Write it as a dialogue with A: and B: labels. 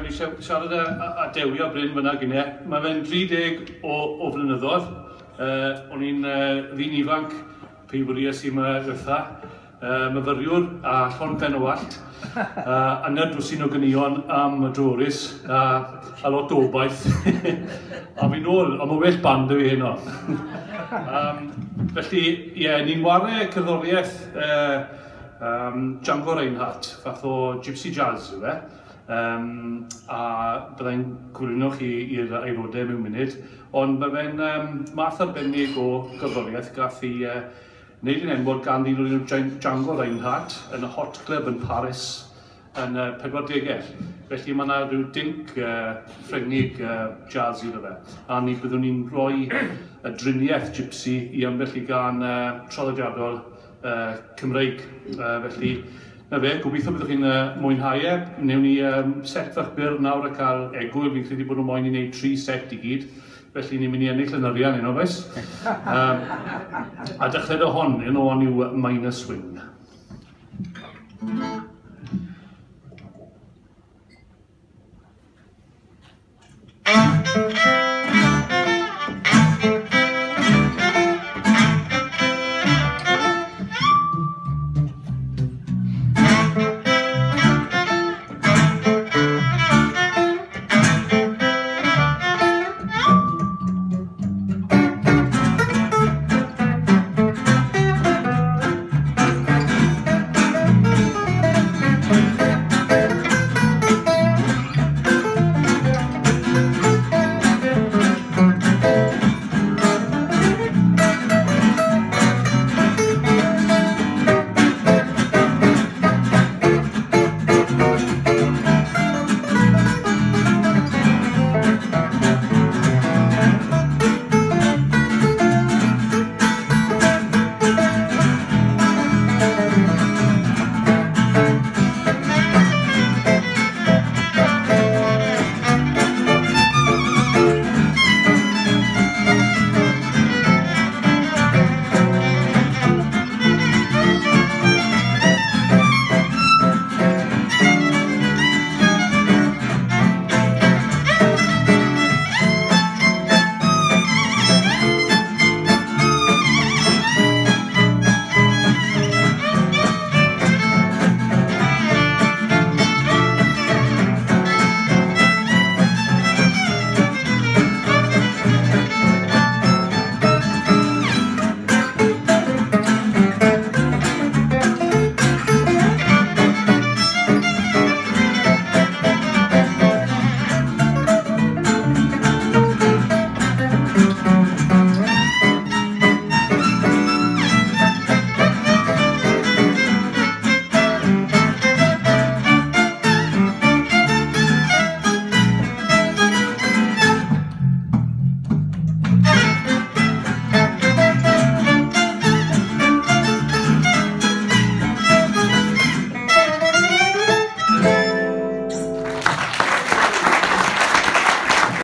A: fi siarad a Dewi a Bryn fyna gynnau. Mae fe'n 30 o flynyddoedd. O'n i'n ddyn ifanc, peibwrias i yma gytha. Myfyriwr a llon ben o wallt. A nid drwsyn o gynion am y drorys a lot o obaith. A fi nôl, ond mae well band y fi heno. Felly, ni'n ware cerddoriaeth Django Reinhardt, fath o gypsy jazz yw fe. A byddai'n gwylio chi i'r aelodau mewn munud. Ond mae fe'n math arbennig o gerddoriaeth gath i wneud yn enwog gan ddyn nhw'n Django Reinhardt yn y Hot Club yn Paris yn 40au. Felly mae yna rhyw dinc Ffrengig jazz iddo fe. A ni byddwn ni'n rhoi y driniaeth gypsy i ambell i gan traddodiadol Cymreig. Felly, na fe, gobeithio byddwch chi'n mwynhau e. Newn ni set fach byr nawr a cael egwyl. Fi'n credu bod nhw'n moyn i wneud 3 set i gyd. Felly ni'n mynd i ennill yn arian un o fes. A dechrau o hon, un o hon yw Minor Swing.